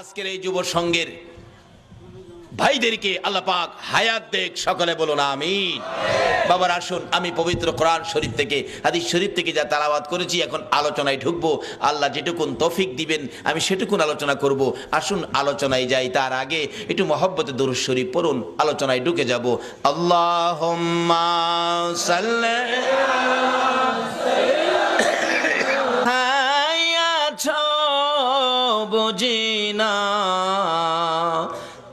আজকের এই যুব সংঘের ভাইদেরকে আল্লাহ পাক হায়াত দেখ, সকলে বলুন আমিন। বাবার আসুন, আমি পবিত্র কোরআন শরীফ থেকে, হাদিস শরীফ থেকে যা তেলাওয়াত করেছি, এখন আলোচনায় ঢুকবো। আল্লাহ যেটুকুন তৌফিক দিবেন আমি সেটুকুন আলোচনা করব। আসুন আলোচনায় যাই, তার আগে একটু মহব্বতে দুরূদ শরীফ পড়ুন, আলোচনায় ঢুকে যাব। আল্লাহুম্মা সাল্লি বুঝিনা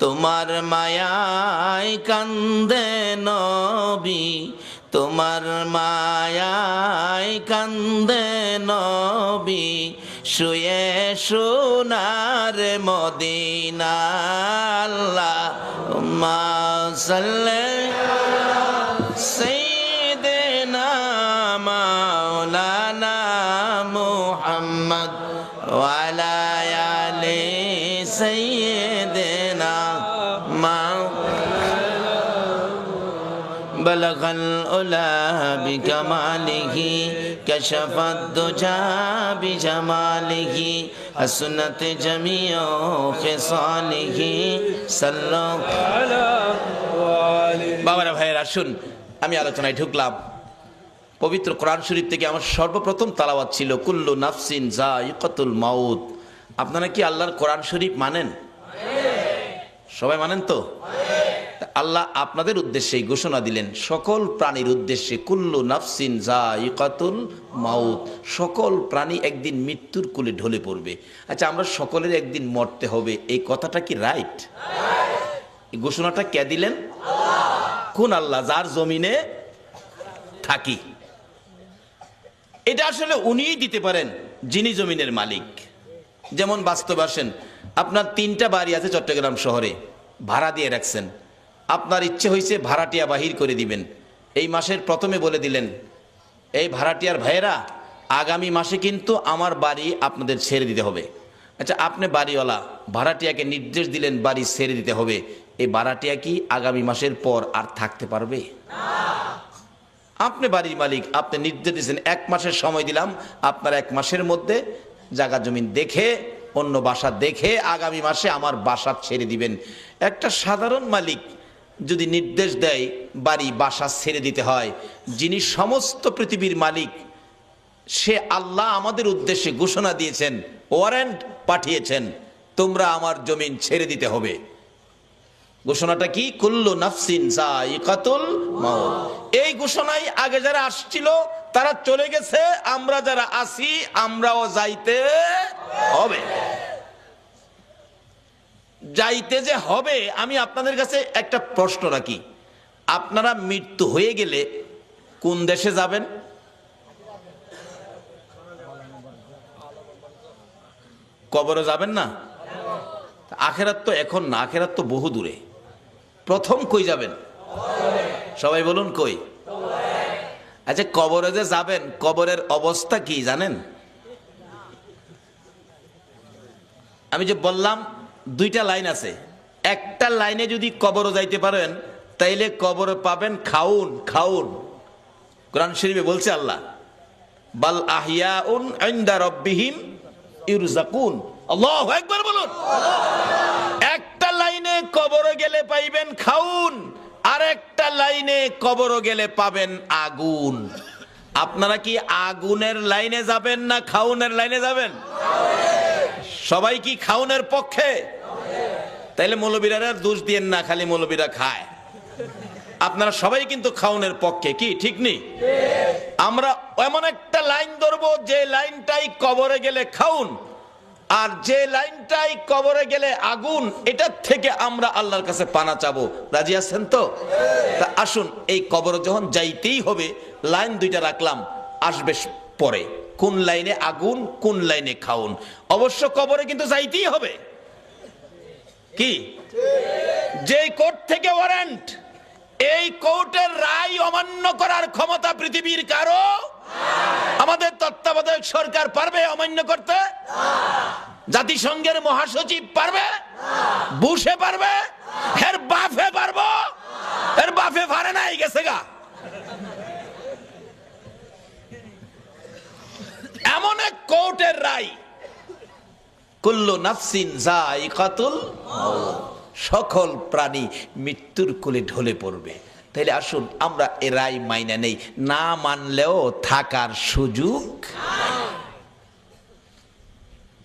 তোমার মায়ায় কান্দে নবী, তোমার মায়ায় কান্দে নবী, শুয়ে সোনার মদিনা। আল্লাহুম্মা সাল্লি সাইয়্যিদিনা মাওলানা মুহাম্মদ ওয়া আলা আলি সাইয়্যিদিনা بلغ العلا بكماله كشف الدجى بجماله حسنت جميع خصاله صلوا على বাবারা ভাইয়েরা আসুন, আমি আলোচনায় ঢুকলাম। পবিত্র কোরআন শরীফ থেকে আমার সর্বপ্রথম তালাওয়াত ছিল কুল্লু নাফসিন যায়িকাতুল মাউত। আপনারা কি আল্লাহর কোরআন শরীফ মানেন? সবাই মানেন তো? আল্লাহ আপনাদের উদ্দেশ্যে ঘোষণা দিলেন, সকল প্রাণীর উদ্দেশ্যে কুল্লু নাফসিন যায়িকাতুল মাউত, সকল প্রাণী একদিন মৃত্যুর কোলে ঢলে পড়বে। আচ্ছা, আমরা সকলের একদিন মরতে হবে, এই কথাটা কি রাইট? এই ঘোষণাটা কে দিলেন? কোন আল্লাহ? যার জমিনে থাকি। এটা আসলে উনিই দিতে পারেন, যিনি জমিনের মালিক। যেমন বাস্তব আসেন, আপনার 3টা বাড়ি আছে চট্টগ্রাম শহরে, ভাড়া দিয়ে রাখছেন। আপনার ইচ্ছে হয়েছে ভাড়াটিয়া বাহির করে দিবেন। এই মাসের প্রথমে বলে দিলেন, এই ভাড়াটিয়ার ভাইয়েরা, আগামী মাসে কিন্তু আমার বাড়ি আপনাদের ছেড়ে দিতে হবে। আচ্ছা, আপনি বাড়িওয়ালা, ভাড়াটিয়াকে নির্দেশ দিলেন বাড়ি ছেড়ে দিতে হবে। এই ভাড়াটিয়া কি আগামী মাসের পর আর থাকতে পারবে? আপনি বাড়ির মালিক, আপনি নির্দেশ দিয়েছেন 1 মাসের সময় দিলাম, আপনার 1 মাসের মধ্যে জায়গা জমিন দেখে, অন্য বাসা দেখে আগামী মাসে আমার বাসা ছেড়ে দিবেন। একটা সাধারণ মালিক যদি নির্দেশ দেয় বাড়ি বাসা ছেড়ে দিতে হয়, যিনি সমস্ত পৃথিবীর মালিক, সে আল্লাহ আমাদের উদ্দেশ্যে ঘোষণা দিয়েছেন, ওয়ারেন্ট পাঠিয়েছেন, তোমরা আমার জমিন ছেড়ে দিতে হবে। ঘোষণাটা কি? কুল্লু নাফসিন যায়িকাতুল মাউত। এই ঘোষণাই আগে যারা আসছিল তারা চলে গেছে, আমরা যারা আছি আমরাও যাইতে হবে। যাইতে যে হবে, আমি আপনাদের কাছে একটা প্রশ্ন রাখি, আপনারা মৃত্যু হয়ে গেলে কোন দেশে যাবেন? কবরে যাবেন না? আখেরাত তো এখন না, আখেরাত তো বহু দূরে। প্রথম কই যাবেন? সবাই বলুন কই? আচ্ছা, কবরে যে যাবেন, কবরের অবস্থা কি জানেন? আমি যে বললাম 2টা লাইন আছে, একটা লাইনে যদি কবরে যাইতে পারেন তাইলে কবরে পাবেন খাউন। খাউন কোরআন শরীফে বলছে আল্লাহ, বাল আহিয়াউন ইনদা রাব্বিহিম ইরযাকুন। আল্লাহু আকবার বলুন। একটা লাইনে কবরে গেলে পাইবেন খাউন, আর একটা লাইনে কবরে গেলে পাবেন আগুন। আপনারা কি আগুনের লাইনে যাবেন না খাউনের লাইনে যাবেন? সবাই কি খাউনের পক্ষে? তাইলে মৌলবীরা দোষ দিয়েন না, খালি মৌলবীরা খায়। আপনারা সবাই কিন্তু খাউনের পক্ষে, কি ঠিক নেই? আমরা এমন একটা লাইন ধরবো যে লাইনটাই কবরে গেলে খাউন, আর যে লাইনটাই কবরে গেলে আগুন, এটার থেকে আমরা আল্লাহর কাছে পানা চাবো। রাজি আছেন তো? তা আসুন, এই কবরে যখন যাইতেই হবে, লাইন 2টা রাখলাম, আসবে পরে কোন লাইনে আগুন, কোন লাইনে খাউন। অবশ্য কবরে কিন্তু যাইতেই হবে। কি? যে কোর্ট থেকে ওয়ারেন্ট, এই কোর্টের রায় অমান্য করার ক্ষমতা পৃথিবীর কারো? আমাদের তত্ত্বাবধায়ক সরকার পারবে অমান্য করতে? জাতিসংঘের মহাসচিব পারবে? বুশে পারবে? এর বাফে পারবো? এর বাফে পারে নাই, গেছে গা। এমন এক কোর্টের রায়, কুল্লু নাফসিন যায়িকাতুল মাউত, সকল প্রাণী মৃত্যুর কোলে ঢলে পড়বে। তাইলে আসুন আমরা এ রায় মাইনা নেই, না মানলেও থাকার সুযোগ।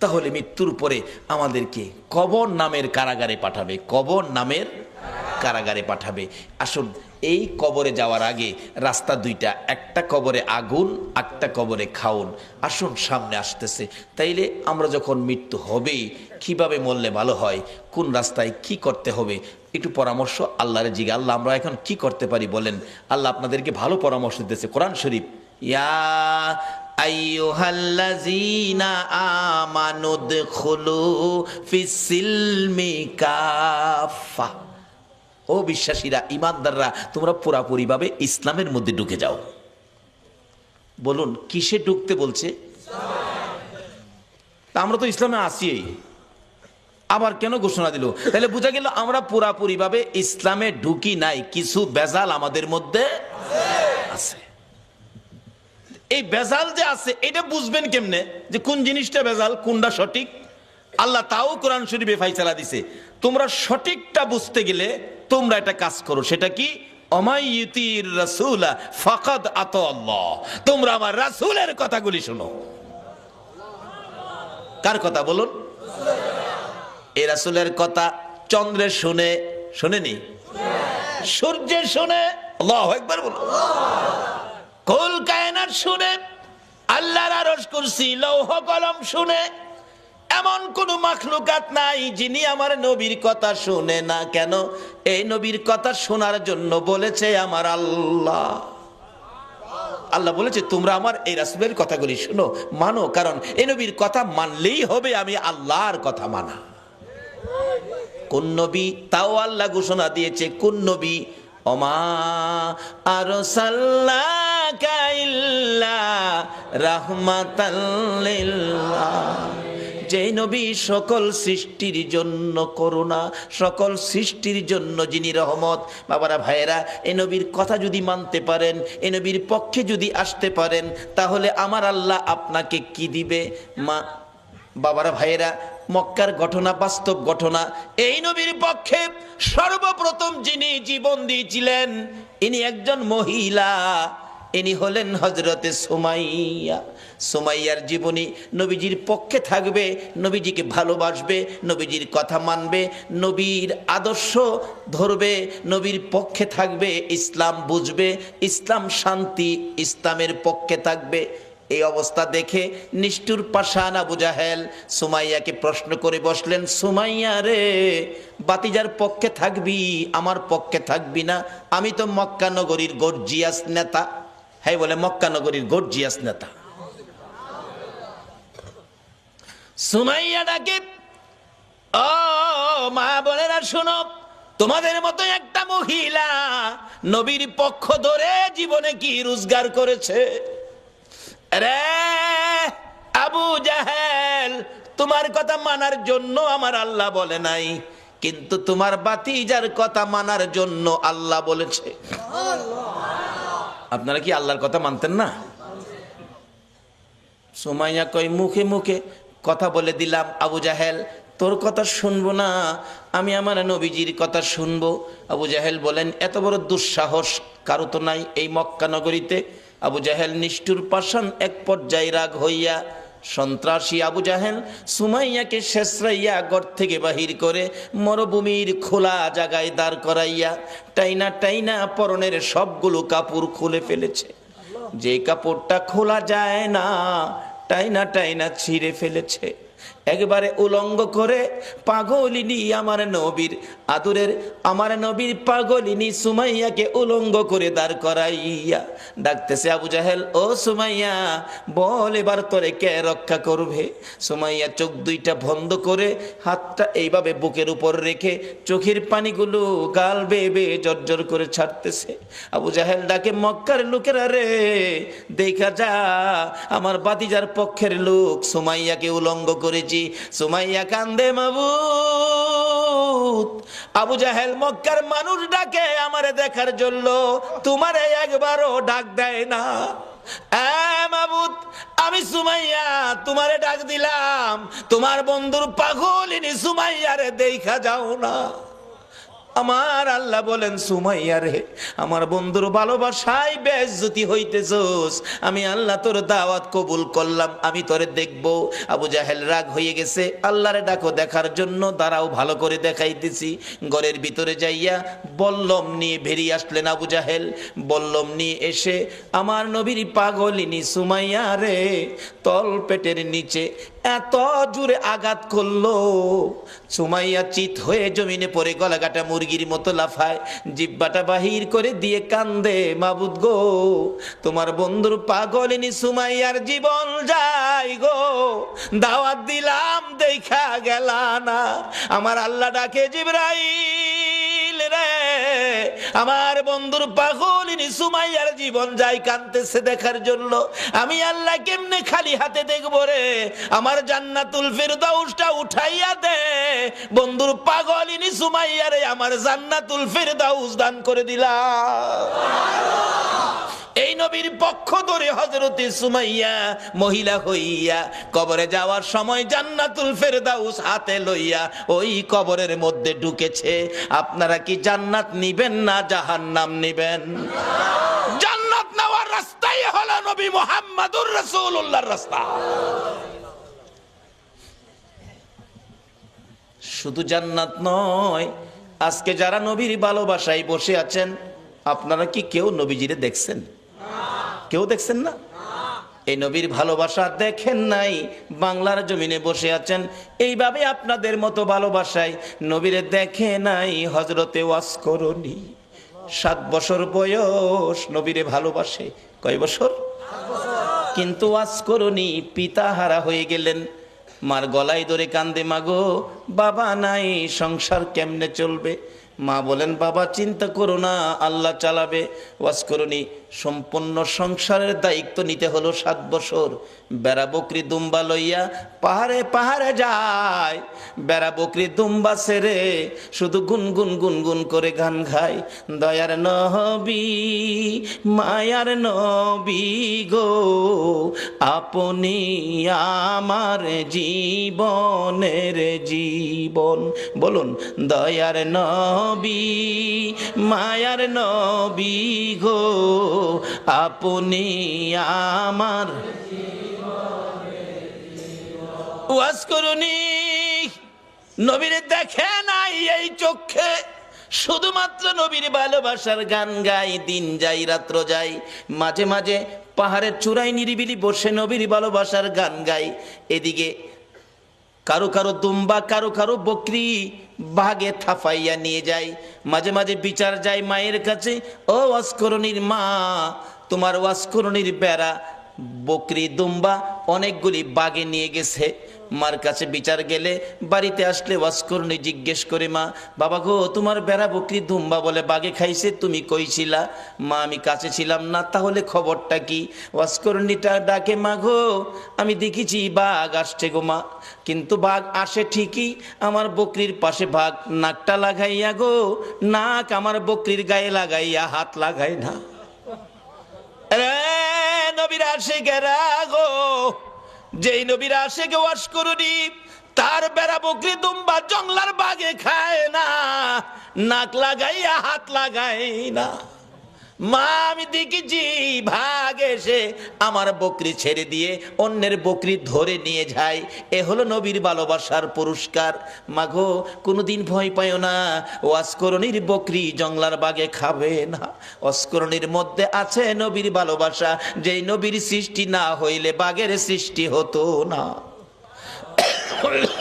তাহলে মৃত্যুর পরে আমাদেরকে কবর নামের কারাগারে পাঠাবে, কবর নামের কারাগারে পাঠাবে। আসুন এই কবরে যাওয়ার আগে রাস্তা দুইটা, একটা কবরে আগুন, একটা কবরে খাউন। আসুন সামনে আসতেছে। তাইলে আমরা যখন মৃত্যু হবেই কিভাবে মরলে ভালো হয়, কোন রাস্তায় কি করতে হবে, একটু পরামর্শ আল্লাহর জিজ্ঞাসা, আল্লাহ আমরা এখন কি করতে পারি বলেন। আল্লাহ আপনাদেরকে ভালো পরামর্শ দিতেছে কোরআন শরীফ, ইয়া আইয়ুহাল্লাযীনা আমানু দুখুলু ফিস-সিলমি কাফা। ও বিশ্বাসীরা, ইমানদাররা, তোমরা পুরাপুরি ভাবে ইসলামের মধ্যে ঢুকে যাও। বলুন কিসে ঢুকতে বলছে? তা আমরা তো ইসলামে আছি, আবার কেন ঘোষণা দিল? তাহলে বোঝা গেল আমরা পুরাপুরি ভাবে ইসলামে ঢুকি নাই, কিছু বেজাল আমাদের মধ্যে আছে। এই বেজাল যে আছে এটা বুঝবেন কেমনে যে কোন জিনিসটা বেজাল কোনটা সঠিক? আল্লাহ তাও কোরআন শরীফে ফাইসালা দিছে। তোমরা সঠিকটা বুঝতে গেলে তোমরা একটা কাজ করো, সেটা কি? অমাইয়ুতির রাসূলা ফাকাদ আতাল্লাহ। তোমরা আমার রাসূলের কথাগুলি শোনো। কার কথা বলুন? এই রাসূলের কথা চন্দ্রে শুনে, শুনেনি? সূর্যে শুনে, আল্লাহু আকবার বলুন। কুল কায়নাত শুনে, আল্লাহর আরশ কুরসি লৌহ কলম শুনে, এমন কোন মাখলুকাত নাই যিনি আমার নবীর কথা শুনে না। কেন? এই নবীর কথা শোনার জন্য বলেছে আমার আল্লাহ। আল্লাহ বলেছে তোমরা আমার এই রাসূলের কথাগুলি শুনো, মানো, কারণ এই নবীর কথা মানলেই হবে আমি আল্লাহর কথা মানা। কোন নবী? তাও আল্লাহ ঘোষণা দিয়েছে কোন নবী? ওমা আরসালনাকা ইল্লা রাহমাতাল লিল আলামিন। যে নবী সকল সৃষ্টির জন্য করুণা, সকল সৃষ্টির জন্য যিনি রহমত। বাবারা ভাইয়েরা, এই নবীর কথা যদি মানতে পারেন, এই নবীর পক্ষে যদি আসতে পারেন, তাহলে আমার আল্লাহ আপনাকে কি দিবে? মা বাবারা ভাইয়েরা, মক্কার ঘটনা বাস্তব ঘটনা। এই নবীর পক্ষে সর্বপ্রথম যিনি জীবন দিয়েছিলেন ইনি একজন মহিলা, ইনি হলেন হযরতে সুমাইয়া। সুমাইয়ার জীবনী নবীজির পক্ষে থাকবে, নবীজিকে ভালোবাসবে, নবীজির কথা মানবে, নবীর আদর্শ ধরবে, নবীর পক্ষে থাকবে, ইসলাম বুঝবে, ইসলাম শান্তি, ইসলামের পক্ষে থাকবে। এই অবস্থা দেখে নিষ্ঠুর পাষাণ আবু জাহেল সুমাইয়াকে প্রশ্ন করে বসলেন, সুমাইয়া রে, বাতিজার পক্ষে থাকবি, আমার পক্ষে থাকবি না? আমি তো মক্কা নগরীর গর্জিয়াস নেতা। হ্যাঁ বলে, মক্কা নগরীর গর্জিয়াস নেতা। সুমাইয়া ডাকে, ও মা বোনেরা শোনো, তোমাদের মতো একটা মহিলা নবীর পক্ষ ধরে জীবনে কি রোজগার করেছে? রে আবু জাহেল, তোমার কথা মানার জন্য আমার আল্লাহ বলে নাই, কিন্তু তোমার বাতিজার কথা মানার জন্য আল্লাহ বলেছে। আপনারা কি আল্লাহর কথা মানতেন না? সুমাইয়া কই, মুখে মুখে কথা বলে দিলাম আবু জাহেল, তোর কথা শুনবো না, আমি আমার নবীজির কথা শুনবো। আবু জাহেল বলেন, এত বড় দুঃসাহস কারো তো নাই এই মক্কা নগরীতে। আবু জাহেল নিষ্ঠুর পাষাণ এক পর্যায়ে রাগ হইয়া, সন্ত্রাসী আবু জাহেল সুমাইয়াকে শেষরাইয়া ঘর থেকে বাহির করে মরুভূমির খোলা জায়গায় দাঁড় করাইয়া টাইনা টাইনা পরনের সবগুলো কাপড় খুলে ফেলেছে। যে কাপড়টা খোলা যায় না, টাইনা টাইনা ছিঁড়ে ফেলেছে। একবারে উলঙ্গ করে পাগলিনী আমার নবীর আদরের, আমার নবীর পাগলিনী সুমাইয়াকে উলঙ্গ করে দাঁড় করাইয়া ডাকতেছে, আবু জাহেল, ও সুমাইয়া, বল এবার তোরে কে রক্ষা করবে? সুমাইয়া চোখ দুইটা বন্ধ করে হাতটা এইভাবে বুকের উপর রেখে চোখের পানিগুলো গাল বেয়ে বেয়ে জর্জর করে ছাড়তেছে। আবু জাহেল ডাকে, মক্কার লোকেরা রে, দেখা যা, আমার বাতিজার পক্ষের লোক সুমাইয়াকে উলঙ্গ করেছে। সুমাইয়া কান্দে, মাবুদ, আবু জাহেল মক্কার মানুষ ডাকে আমারে দেখার জন্য, তোমারে একবারও ডাক দেয় না। মাবুদ, আমি সুমাইয়া তোমারে ডাক দিলাম, তোমার বন্ধুর পাগলিনী সুমাইয়ারে দেখা যাও না। আমার আল্লাহ বলেন, সুমাইয়া রে, আমার বন্ধুর ভালোবাসায় বেইজ্জতি হইতেছস, আমি আল্লাহ তোর দাওয়াত কবুল করলাম, আমি তোরে দেখব। আবু জাহেল রাগ হয়ে গেছে, আল্লাহরে ডাকো দেখার জন্য, দাঁড়াও ভালো করে দেখাইতেছি। ঘরের ভিতরে যাইয়া বল্লম নিয়ে বেরিয়ে আসলেন আবু জাহেল। বল্লম নিয়ে এসে আমার নবীর পাগলিনী সুমাইয়া রে তল পেটের নিচে এত জোরে আঘাত করলো, সুমাইয়া চিত হয়ে জমিনে পড়ে গলাকাটা মুরগির মতো লাফায়, জিব্বাটা বাহির করে দিয়ে কান্দে, মাবুদ গো, তোমার বন্ধুর পাগলিনী সুমাইয়ার জীবন যায় গো, দাওয়াত দিলাম দেখা গেলা না। আমার আল্লাহ ডাকে, জিবরাইল রে, আমার বন্ধুর পাগলিনী সুমাইয়ার জীবন যায়, কাঁদতেছে দেখার জন্য, আমি আল্লাহ কেমনে খালি হাতে দেখবো রে, আমার জান্নাতুল ফিরদাউসটা উঠাইয়া দে, বন্ধুর পাগলিনী সুমাইয়ারে আমার জান্নাতুল ফিরদাউস দান করে দিলাম। এই নবীর পক্ষ ধরে হযরতে সুমাইয়া মহিলা হইয়া কবরে যাওয়ার সময় জান্নাতুল ফেরদাউস হাতে লইয়া ওই কবরের মধ্যে ঢুকেছে। আপনারা কি জান্নাত নিবেন না জাহান্নাম নিবেন? জান্নাত নেওয়ার রাস্তাই হলো নবী মুহাম্মদুর রাসূলুল্লাহর রাস্তা। শুধু জান্নাত নয়, আজকে যারা নবীর ভালোবাসায় বসে আছেন, আপনারা কি কেউ নবীজিরে দেখছেন? কেউ দেখছেন না? এই নবীর ভালোবাসা দেখেন নাই, বাংলার জমিনে বসে আছেন, এইভাবে আপনাদের মতো ভালোবাসায় নবীরে দেখে নাই হযরতে ওয়াসকরণী। 7 বছর বয়স নবীরে ভালোবাসে। কয় বছর? কিন্তু ওয়াসকরণী পিতাহারা হয়ে গেলেন। মার গলায় ধরে কান্দে, মাগো বাবা নাই, সংসার কেমনে চলবে? মা বলেন, বাবা চিন্তা করো না, আল্লাহ চালাবে। ওয়াসকরণী সম্পূর্ণ সংসারের দায়িত্ব নিতে হলো। 7 বছর বেড়া বকরি দুম্বা লইয়া পাহাড়ে পাহাড়ে যায়, বেড়া বকরি দুম্বা ছেড়ে শুধু গুনগুন গুনগুন করে গান গায়, দয়ার নবী মায়ার নবী গো, আপনি আমার জীবনের জীবন। বলুন, দয়ার নবী মায়ার নবী গো, আপনি আমার। ওয়াসকরণী নবীরে দেখে নাই এই চোখে, শুধুমাত্র নবীর ভালোবাসার গান গায়, দিন যাই রাত্র যাই, মাঝে মাঝে পাহাড়ের চূড়ায় নিরিবিলি বসে নবীর ভালোবাসার গান গায়। এদিকে কারো কারো দুম্বা, কারো কারো বকরি বাগে থাফাইয়া নিয়ে যায়। মাঝে মাঝে বিচার যায় মায়ের কাছে, ও ওয়াসকরণীর মা, তোমার ওয়াসকরণীর বেড়া বকরি দুম্বা অনেকগুলি বাগে নিয়ে গেছে। মার কাছে বিচার গেলে, বাড়িতে আসলে ওয়াসকরণী জিজ্ঞেস করে, মা বাবা গো, তোমার বেড়া বকরি দুম্বা বলে বাগে খাইছে, তুমি কইছিলা? মা আমি কাছে ছিলাম না, তাহলে খবরটা কি? ওয়াসকরণীটা ডাকে, মা গো আমি দেখেছি বাঘ আসছে গো মা, কিন্তু বাঘ আসে ঠিকই, আমার বকরির পাশে বাঘ নাকটা লাগাইয়া গো, নাক আমার বকরির গায়ে লাগাইয়া হাত লাগাই না। নবীর আশিকেরা গো, যেই নবীর আশিকে ওয়াসকরণী, তার বেড়া বকরি দুম্বা জংলার বাগে খায় না, নাক লাগাইয়া হাত লাগাই না। মা আমি দেখেছি ভাগ এসে আমার বকরি ছেড়ে দিয়ে অন্যের বকরি ধরে নিয়ে যায়। এ হলো নবীর ভালোবাসার পুরস্কার। মাগো কোনোদিন ভয় পায় না, ওয়াসকরণীর বকরি জংলার বাগে খাবে না। ওয়াসকরণীর মধ্যে আছে নবীর ভালোবাসা, যেই নবীর সৃষ্টি না হইলে বাঘের সৃষ্টি হতো না।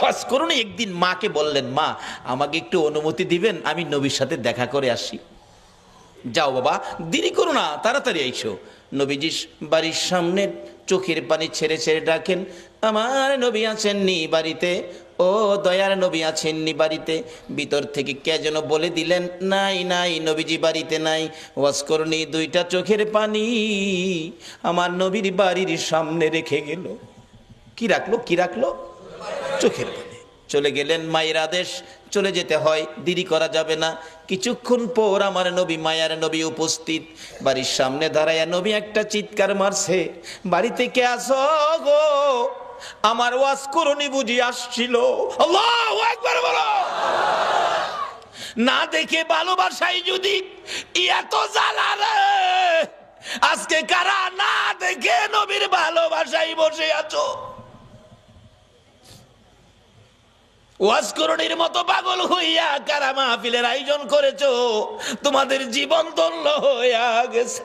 ওয়াসকরণী একদিন মাকে বললেন, মা আমাকে একটু অনুমতি দিবেন, আমি নবীর সাথে দেখা করে আসি। যাও বাবা, দেরি করো না, তাড়াতাড়ি আইসো। নবীজি বাড়ির সামনে চোখের পানি ছেড়ে ছেড়ে ডাকেন, আমার নবী আছেননি বাড়িতে? ও দয়ার নবী আছেননি বাড়িতে? ভিতর থেকে কে যেন বলে দিলেন, নাই নাই, নবীজি বাড়িতে নাই। ওয়াসকরণী 2টা চোখের পানি আমার নবীর বাড়ির সামনে রেখে গেল। কি রাখলো? কি রাখলো? চোখের পানি। চলে গেলেন, মায়ের আদেশ, চলে যেতে হয়, দেরি করা যাবে না। কিছুক্ষণ পর আমার নবী, মায়ার নবী উপস্থিত। বাড়ির সামনে দাঁড়ায়া নবী একটা চিৎকার মারছে, বাড়ি থেকে আসো গো, আমার ওয়াজ করনি বুঝি আসছিল। আল্লাহু আকবার বলো। না দেখে ভালোবাসাই যদি এত জ্বালা রে, আজকে কারা না দেখে নবীর ভালোবাসাই বসে আছো? ওয়াজ করণীর মতো পাগল হইয়া কারা মাহফিলের আয়োজন করেছো? তোমাদের জীবন ধন্য হইয়া গেছে।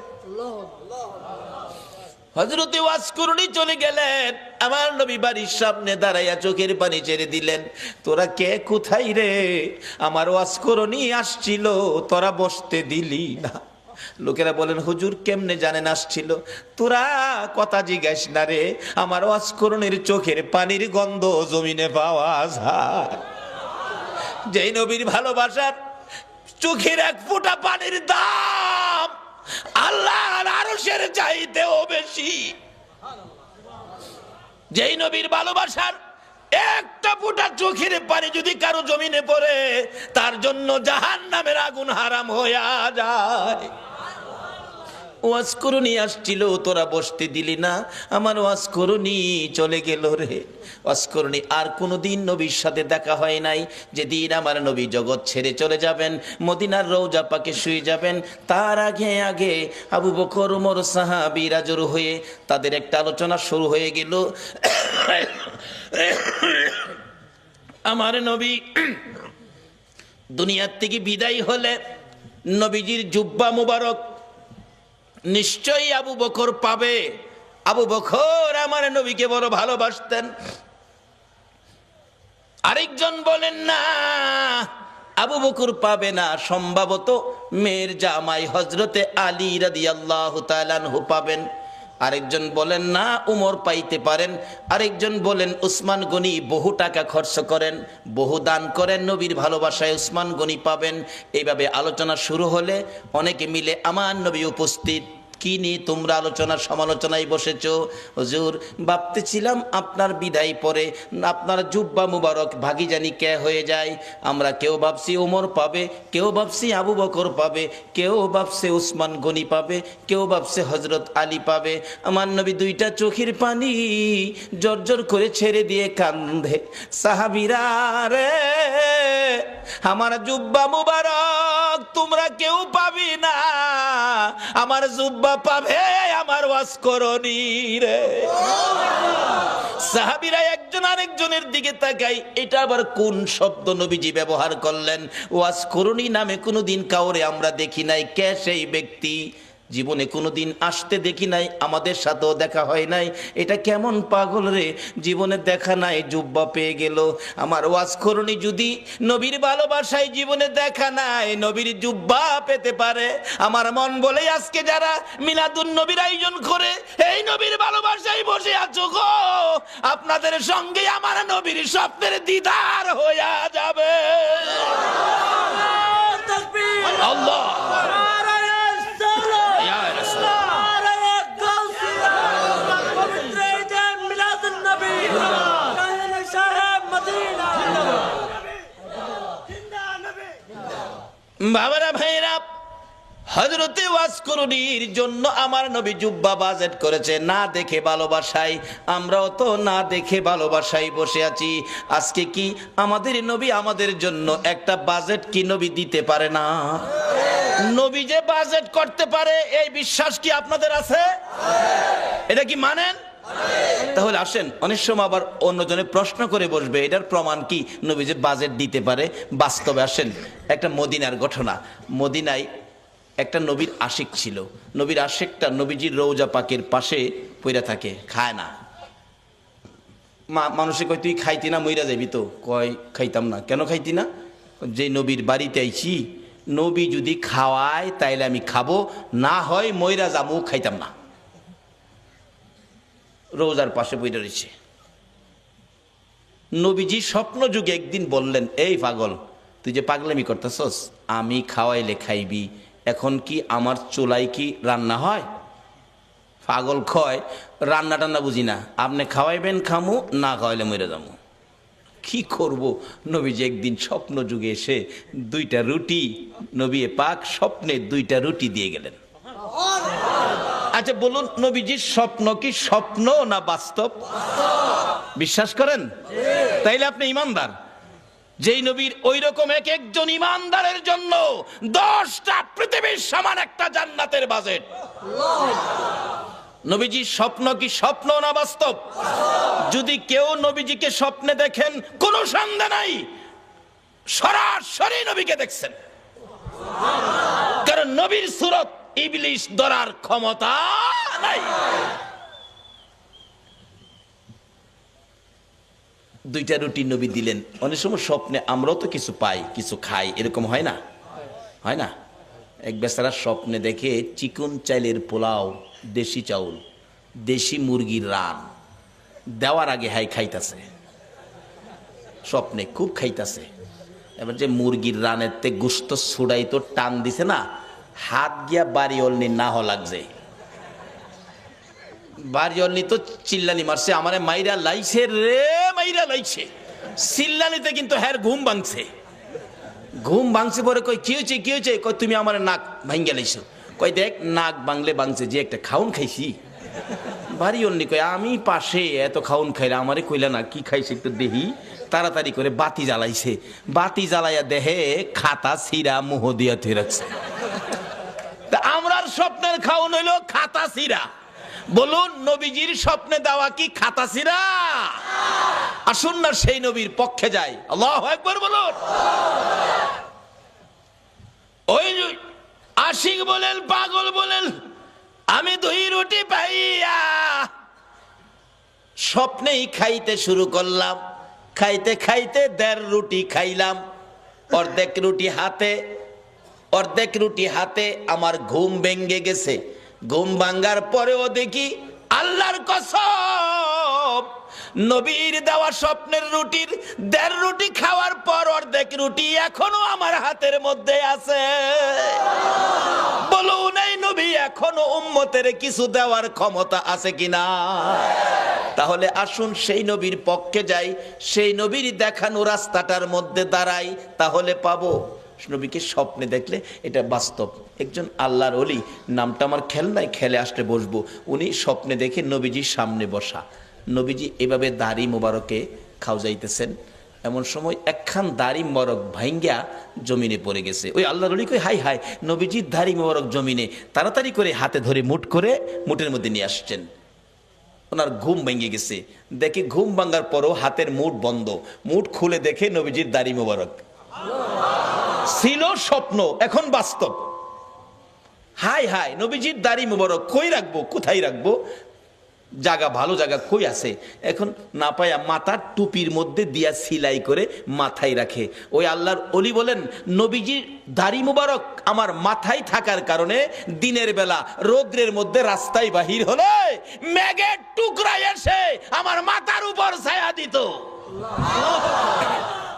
হযরতে ওয়াজ করণী চলে গেলেন, আমার নবী বাড়ির সামনে দাঁড়াইয়া চোখের পানি ছেড়ে দিলেন। তোরা কে, কোথায় রে? আমার ওয়াজ করণী আসছিল, তোরা বসতে দিলি না। লোকেরা বলেন, হুজুর কেমনে জানেন আসছিল? তোরা কথা জিজ্ঞাস না রে, আমার ওয়াজ করণীর চোখের পানির গন্ধ জমিনে পাওয়া যায়। যেই নবীর ভালোবাসার চোখের এক ফোঁটা পানির দাম আল্লাহর আরশের চাইতেও বেশি। যেই নবীর ভালোবাসার একটা ফোঁটা চোখের পানি যদি কারো জমিনে পড়ে, তার জন্য জাহান্নামের আগুন হারাম হইয়া যায়। ওয়াজ করণী আসছিল, তোরা বসতে দিলি না, আমার ওয়াজ করণী চলে গেল রে। ওয়াজ করণী আর কোনোদিন নবীর সাথে দেখা হয় নাই। যেদিন আমার নবী জগৎ ছেড়ে চলে যাবেন, মদিনার রওজা পাকে শুয়ে যাবেন, তার আগে আগে আবু বকর, ওমর সাহাবীরা জড়ো হয়ে তাদের একটা আলোচনা শুরু হয়ে গেল। আমার নবী দুনিয়ার থেকে বিদায় হলে নবীজির জুব্বা মুবারক নিশ্চয়ই আবু বকর পাবে। আবু বকর আমার নবীকে বড় ভালোবাসতেন। আরেকজন বলেন না, আবু বকর পাবে না, সম্ভবত মেয়ের জামাই হযরতে আলী রাদিয়াল্লাহু তাআলা আনহু পাবেন। আরেকজন বলেন না, উমর পাইতে পারেন। আরেকজন বলেন উসমান গনি বহু টাকা খরচ করেন, বহু দান করেন, নবীর ভালোবাসায় উসমান গনি পাবেন। এইভাবে আলোচনা শুরু হলে অনেকে মিলে আমার নবী উপস্থিত। কি নিয়ে তোমরা আলোচনা সমালোচনায় বসেছো? হুজুর ভাবতেছিলাম আপনার বিদায় পরে আপনার জুব্বা মুবারক ভাগি জানি কে হয়ে যায়। আমরা কেউ ভাবছি ওমর পাবে, কেউ ভাবছি আবু বকর পাবে, কেউ ভাবছে উসমান গনি পাবে, কেউ ভাবছে হযরত আলী পাবে। আমার নবী দুইটা চোখের পানি জর্জর করে ছেড়ে দিয়ে কান্দে, সাহাবীরা রে আমার জুব্বা মুবারক তোমরা কেউ পাবি না, আমার জুব্বা পাবে আমার ওয়াজ করণী রে। সাহাবীরা একজন আরেকজনের দিকে তাকাই, এটা আবার কোন শব্দ নবীজি ব্যবহার করলেন? ওয়াজ করণী নামে কোনোদিন কাউরে আমরা দেখি নাই। কে সেই ব্যক্তি? জীবনে কোনোদিন আসতে দেখি নাই, আমাদের সাথেও দেখা হয় নাই। এটা কেমন পাগল রে, জীবনে দেখা নাই, জুব্বা পেয়ে গেল। আমার ওয়াজ করণী যদি নবীর ভালোবাসায় জীবনে দেখা নাই, নবীর জুব্বা পেতে পারে। আমার মন বলে আজকে যারা মিলাদুন নবীর আয়োজন করে এই নবীর ভালোবাসায় বসে আছো গো, আপনাদের সঙ্গে আমার নবীর স্বপ্নের দিদার হইয়া যাবে। আল্লাহ বাবারা ভাইরা, হযরতে ওয়াজ করণীর জন্য আমার নবী জুব্বা বাজেট করেছে না দেখে ভালোবাসায়। আমরাও তো না দেখে ভালোবাসায় বসে আছি। আজকে কি আমাদের নবী আমাদের জন্য একটা বাজেট কি নবী দিতে পারে না? নবী যে বাজেট করতে পারে এই বিশ্বাস কি আপনাদের আছে? এটা কি মানেন? তাহলে আসেন, অনেক সময় আবার অন্যজনে প্রশ্ন করে বসবে এটার প্রমাণ কি নবী যে বাজেট দিতে পারে। বাস্তবে আসেন একটা মদিনার ঘটনা। মদিনায় একটা নবীর আশিক ছিল। নবীর আশিকটা নবীজির রওজা পাকের পাশে পইরা থাকে, খায় না। মানুষে কয় তুই খাইতি না, মইরা যাবি তো? কয় খাইতাম না। কেন খাইতি না? যে নবীর বাড়িতে আইছি, নবী যদি খাওয়ায় তাইলে আমি খাবো, না হয় মইরা যাবো, খাইতাম না। রোজার পাশে বইটা রয়েছে। নবীজি স্বপ্ন যুগে একদিন বললেন, এই পাগল, তুই যে পাগলামি করতেছস, আমি খাওয়াইলে খাইবি, এখন কি আমার চুলায় কি রান্না হয়? পাগল কয় রান্না টান্না বুঝি না, আপনি খাওয়াইবেন খামু, না খাওয়াইলে মরে যাবো। কি করব। নবীজি একদিন স্বপ্ন যুগে এসে 2টা রুটি, নবী পাক স্বপ্নে 2টা রুটি দিয়ে গেলেন। আচ্ছা বলুন, নবীজির স্বপ্ন কি স্বপ্ন না বাস্তব? বিশ্বাস করেন? তাইলে আপনি ইমানদার। যেই নবীর ওই রকম এক একজন ইমানদারের জন্য 10টা পৃথিবীর সমান একটা জান্নাতের বাজেট। নবীজির স্বপ্ন কি স্বপ্ন না বাস্তব? যদি কেউ নবীজিকে স্বপ্নে দেখেন, কোনো সন্দেহ নাই সরাসরি নবীকে দেখছেন, কারণ নবীর সুরত ইবলিশ ধরার ক্ষমতা নাই। 2টা রুটি নবী দিলেন। অনেক সময় স্বপ্নে আমরাও তো কিছু পাই, কিছু খাই, এরকম হয় না? হয় না? এক বেচারা স্বপ্নে দেখে চিকন চাইলের পোলাও, দেশি চাউল, দেশি মুরগির রান দেওয়ার আগে হাই খাইতাছে, স্বপ্নে খুব খাইতাছে। এবার যে মুরগির রানের তে গুস্ত ছুড়াই তো টান দিছে না, হাত গিয়া বাড়ি অলনি না হ লাগছে। বাড়ি অলনি তো চিল্লানি মারছে, আমারে মাইরা লাইছে রে, মাইরা লাইছে চিল্লানিতে, কিন্তু হ্যার ঘুম ভাঙছে। ঘুম ভাঙছে পরে কই কি হয়েছে, কি হয়েছে? কই তুমি আমার নাক ভাঙ্গা লাইছো। কই দেখ নাক বাংলে বাংছে, যে একটা খাউন খাইছি। বাড়ি অন্য কই আমি পাশে এত খাউন খাইলা, আমারে কইলা না কি খাইছে একটু দেহি। তাড়াতাড়ি করে বাতি জ্বালাইছে, বাতি জ্বালাইয়া দেহে খাতা ছিঁড়া মুহ দিয়া থুই রাখছে। তা আমরার স্বপ্নের খাউন হইলো খাতা ছিঁড়া। বলুন নবীজির স্বপ্নে দেওয়া কি খাতা ছিঁড়া? আসুন না সেই নবীর পক্ষে যাই। আল্লাহু আকবার বলুন। ওই আশিক বলেন, পাগল বলেন, আমি 2 রুটি পাইয়া স্বপ্নেই খাইতে শুরু করলাম। খাইতে খাইতে 1.5 রুটি খাইলাম। অর্ধেক রুটি হাতে আমার ঘুম ভেঙে গেছে। ঘুম ভাঙ্গার পরেও দেখি আল্লাহর কসম, নবীর দেওয়া স্বপ্নের রুটির 1.5 রুটি খাওয়ার পর অর্ধেক রুটি এখনো আমার হাতের মধ্যে আছে। বলুন এই নবী এখনো উম্মতের কিছু দেওয়ার ক্ষমতা আছে কিনা? তাহলে আসুন সেই নবীর পক্ষে যাই, সেই নবীর দেখানো রাস্তাটার মধ্যে দাঁড়াই, তাহলে পাবো। নবীকে স্বপ্নে দেখলে এটা বাস্তব। একজন আল্লাহর ওলি, নামটা আমার খেয়াল নাই, খেলে আসলে বসবো। উনি স্বপ্নে দেখে নবীজির সামনে বসা, নবীজি এভাবে দাড়ি মোবারকে খাও যাইতেছেন। এমন সময় একখান দাড়ি মোবারক ভাঙ্গা জমিনে পড়ে গেছে। ওই আল্লাহর ওলি কই হাই হাই, নবীজির দাড়ি মোবারক জমিনে। তাড়াতাড়ি করে হাতে ধরে মুঠের মধ্যে নিয়ে আসছেন। ওনার ঘুম ভেঙে গেছে। দেখে ঘুম ভাঙ্গার পরও হাতের মুঠ বন্ধ। মুঠ খুলে দেখে নবীজির দাড়ি মোবারক। ছিল স্বপ্ন, এখন বাস্তব। হাই হাই, নবীজির দাড়ি মোবারক কই রাখবো, কোথায় রাখবো? জায়গা, ভালো জায়গা কই আছে? এখন না পায়া মাথার টুপির মধ্যে দিয়া সিলাই করে মাথায় রাখে। ওই আল্লাহর ওলি বলেন, নবীজির দাড়ি মুবারক আমার মাথায় থাকার কারণে দিনের বেলা রৌদ্রের মধ্যে রাস্তায় বাহির হলে মেঘের টুকরা এসে আমার মাথার উপর ছায়া দিত।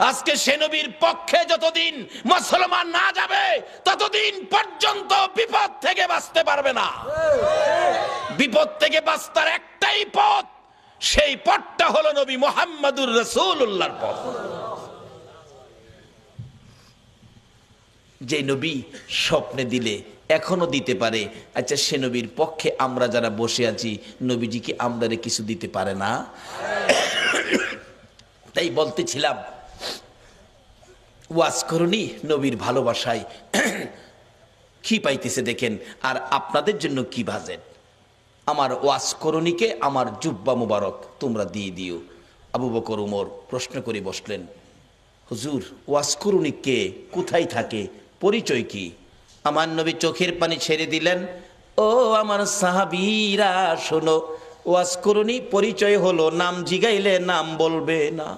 আজকে সে নবীর পক্ষে যতদিন মুসলমান না যাবে ততদিন পর্যন্ত বিপদ থেকে বাঁচতে পারবে না। বিপদ থেকে বাঁচার একটাই পথ, সেই পথটা হলো নবী মুহাম্মদুর রাসূলুল্লাহর পথ। যে নবী স্বপ্নে দিলে এখনো দিতে পারে, আচ্ছা সে নবীর পক্ষে আমরা যারা বসে আছি, নবীজি কি আমাদের কিছু দিতে পারে না? তাই বলতেছিলাম, ওয়াজ করুনি নবীর ভালোবাসায় কি পাইতেছে দেখেন, আর আপনাদের জন্য কি বাজেট। আমার ওয়াজ করুনিকে আমার জুব্বা মুবারক তোমরা দিয়ে দিও। আবু বকর উমর প্রশ্ন করে বসলেন, হুজুর ওয়াজ করুনি কে, কোথায় থাকে, পরিচয় কি? আমার নবী চোখের পানি ছেড়ে দিলেন, ও আমার সাহাবীরা শোনো, ওয়াজ করুনি পরিচয় হলো নাম জিগাইলে নাম বলবে না,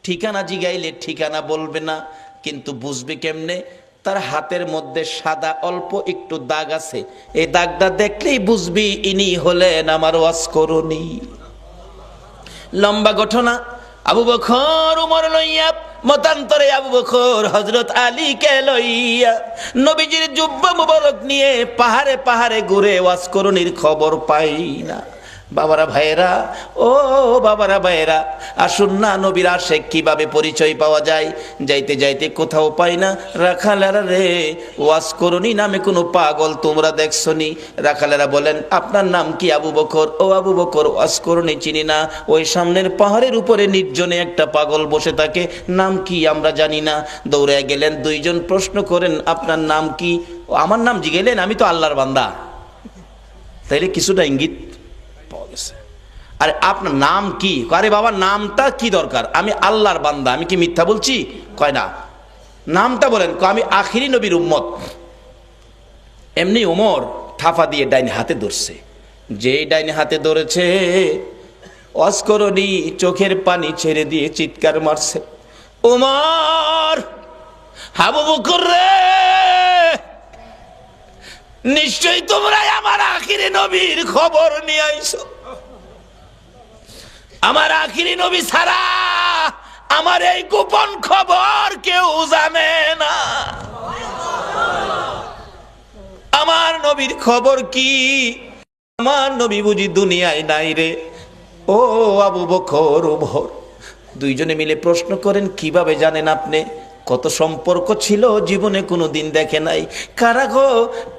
ঠিকানা জিগাইলে ঠিকানা বলবে না, কিন্তু বুঝবে কেমনে? তার হাতের মধ্যে সাদা অল্প একটু দাগ আছে, এই দাগটা দেখলেই বুঝবি ইনি হলেন আমার ওয়াজ করুনি। লম্বা ঘটনা। আবু বকর উমর লইয়া, মতান্তরে আবু বকর হযরত আলীকে লইয়া নবীজির জুব্বা মুবারক নিয়ে পাহাড়ে পাহাড়ে ঘুরে ওয়াজ করুনির খবর পাই না। বাবারা ভাইয়েরা, ও বাবারা ভাইয়েরা, আসুন না নবীর আশেক কিভাবে পরিচয় পাওয়া যায়। যাইতে যাইতে কোথাও পাই না, রাখালেরা রে ওয়াজ করনি নামে কোনো পাগল তোমরা দেখছনি? রাখালেরা বলেন আপনার নাম কি? আবু বকর। ও আবু বকর, ওয়াজ করনি চিনি না। ওই সামনের পাহাড়ের উপরে নির্জনে একটা পাগল বসে থাকে, নাম কি আমরা জানি না। দৌড়ে গেলেন, দুইজন প্রশ্ন করেন আপনার নাম কি? আমার নাম জিগেলেন, আমি তো আল্লাহর বান্দা। তাইলে কিছুটা ইঙ্গিত পাওয়া গেছে। আরে আপনার নাম কি? আরে বাবা নামটা কি দরকার, আমি আল্লাহর বান্দা, আমি কি মিথ্যা বলছি? কয় না, নামটা বলেন। আমি আখিরি নবীর উম্মত। এমনি ওমর থাফা দিয়ে ডাইনে হাতে ধরছে। যেই ডাইনে হাতে ধরেছে, অস্করণী চোখের পানি ছেড়ে দিয়ে চিৎকার মারছে, ওমর, আবু বকর রে, নিশ্চয়ই তোমরাই আমার আখিরি নবীর খবর নিয়ে আইছো। আমার আখিরি নবী ছাড়া আমার এই গোপন খবর কেউ জানে না। আমার নবীর খবর কি? আমার নবী বুঝি দুনিয়ায় নাই রে। ও আবু বকর, ওমর দুইজনে মিলে প্রশ্ন করেন কিভাবে জানেন আপনি? কত সম্পর্ক ছিল, জীবনে কোনো দিন দেখে নাই। কারা গো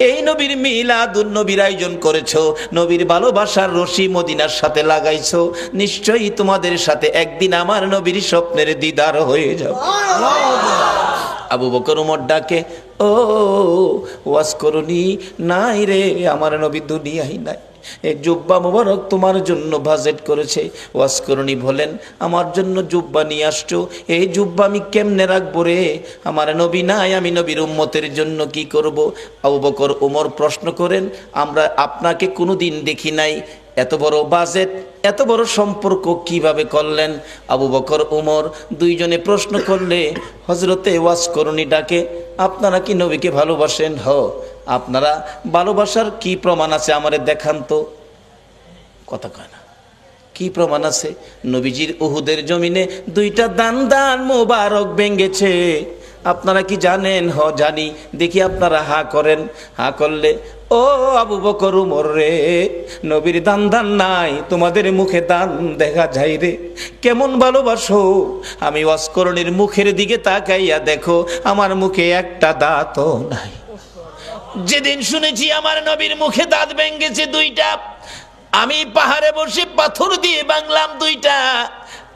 এই নবীর মিলাদুন নবীর আয়োজন করেছো, নবীর ভালোবাসার রশি মদিনার সাথে লাগাইছো, নিশ্চয়ই তোমাদের সাথে একদিন আমার নবীর স্বপ্নের দিদার হয়ে যাবে। আবু বকর ওমর ডাকে, ও ওয়াজ করনি? নাই রে, আমার নবী দুনিয়ায় নাই। এই জুব্বা মোবারক তোমার জন্য বাজেট করেছে। ওয়াজ করনি বলেন, আমার জন্য জুব্বা নিয়ে আসছো, এই জুব্বা আমি কেমনে রাখবো রে? আমার নবী নাই, আমি নবীর উম্মতের জন্য কি করব? আবু বকর ওমর প্রশ্ন করেন, আমরা আপনাকে কোনোদিন দেখি নাই, এত বড় বাজেট, এত বড় সম্পর্ক কিভাবে করলেন? আবু বকর ওমর দুইজনে প্রশ্ন করলে হযরতে ওয়াজ করনি ডাকে, আপনারা কি নবীকে ভালোবাসেন? হ। আপনারা ভালোবাসার কি প্রমাণ আছে আমারে দেখান তো। কথা কয় না, কি প্রমাণ আছে? নবীজির উহুদের জমিনে দুইটা দান মোবারক ভেঙেছে, আপনারা কি জানেন? হ জানি। দেখি আপনারা হা করেন। হা করলে, ও আবু বকর ওমর রে, নবীর দান নাই, তোমাদের মুখে দান দেখা যায় রে। কেমন ভালোবাসো? আমি ওয়াজ করণীর মুখের দিকে তাকাইয়া দেখো, আমার মুখে একটা দাঁতও নাই। যেদিন শুনেছি আমার নবীর মুখে দাঁত ভেঙেছে দুইটা, আমি পাহাড়ে বসে পাথর দিয়ে ভাঙলাম দুইটা।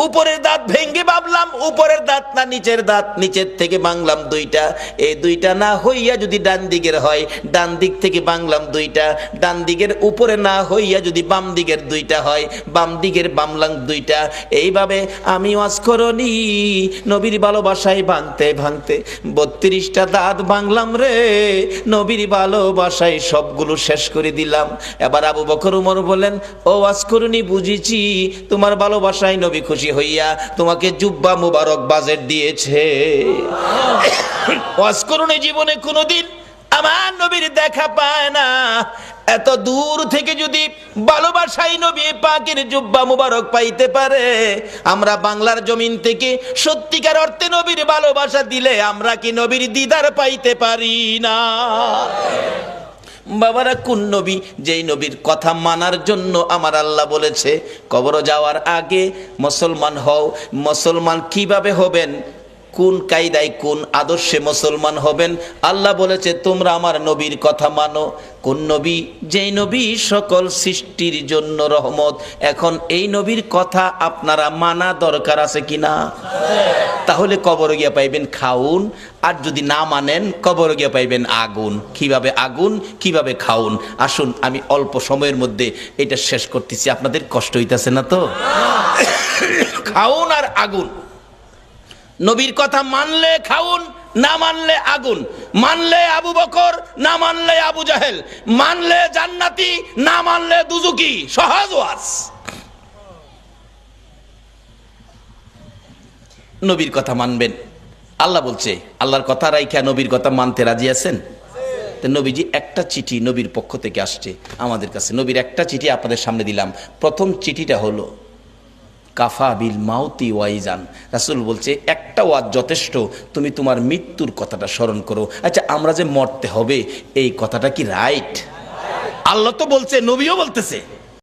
উপরের দাঁত ভেঙ্গে ভাবলাম উপরের দাঁত না নিচের দাঁত, নিচের থেকে ভাঙলাম দুইটা। এই দুইটা না হইয়া যদি ডান দিকের হয়, ডান দিক থেকে ভাঙলাম দুইটা। ডান দিকের উপরে না হইয়া যদি বাম দিকের দুইটা হয়, বাম দিকের ভাঙলাম দুইটা। এইভাবে আমি ওয়াজ করনি নবীর ভালোবাসায় ভাঙতে ভাঙতে 32টা দাঁত ভাঙলাম রে। নবীর ভালোবাসায় সবগুলো শেষ করে দিলাম। এবার আবু বকর ওমর বলেন, ও ওয়াজ করনি, বুঝেছি তোমার ভালোবাসায় নবী খুশি হইয়া তোমাকে জুব্বা মুবারক বাজেট দিয়েছে। ওয়াজ করুন জীবনে কোনোদিন আমার নবীর দেখা পায় না। এত দূর থেকে যদি ভালোবাসাই নবী পাকের জুব্বা মুবারক পাইতে পারে, আমরা বাংলার জমিন থেকে সত্যিকার অর্থে নবীর ভালোবাসা দিলে আমরা কি নবীর দিদার পাইতে পারি না? বাবারা, কোন নবী? যেই নবীর কথা মানার জন্য আমার আল্লাহ বলেছে কবর যাওয়ার আগে মুসলমান হও। মুসলমান কিভাবে হবেন, কোন কায়দায় কোন আদর্শে মুসলমান হবেন? আল্লাহ বলেছে তোমরা আমার নবীর কথা মানো। কোন নবী? যেই নবী সকল সৃষ্টির জন্য রহমত। এখন এই নবীর কথা আপনারা মানা দরকার আছে কিনা? তাহলে কবরে গিয়া পাইবেন খাউন, আর যদি না মানেন কবরে গিয়া পাইবেন আগুন। কিভাবে আগুন, কিভাবে খাউন? আসুন আমি অল্প সময়ের মধ্যে এটা শেষ করতেছি, আপনাদের কষ্ট হইতাছে না তো? খাউন আর আগুন। নবীর কথা মানলে খাউন, না মানলে আগুন। মানলে আবু বকর, না মানলে আবু জাহেল। মানলে জান্নাতি, না মানলে দুজুকি। সহজ ওয়াজ। নবীর কথা মানবেন। আল্লাহ বলছে, আল্লাহর কথা রাইখা নবীর কথা মানতে রাজি আছেন? তো নবীজি একটা চিঠি নবীর পক্ষ থেকে আসছে আমাদের কাছে। নবীর একটা চিঠি আপনাদের সামনে দিলাম। প্রথম চিঠিটা হলো কাফা বিল মাউতি ওয়াইজান। রাসূল বলছে একটা ওয়াজ যথেষ্ট, তুমি তোমার মৃত্যুর কথাটা স্মরণ করো। আচ্ছা, আমরা যে মরতে হবে এই কথাটা কি রাইট? আল্লাহ তো বলছে, নবীও বলতেছে।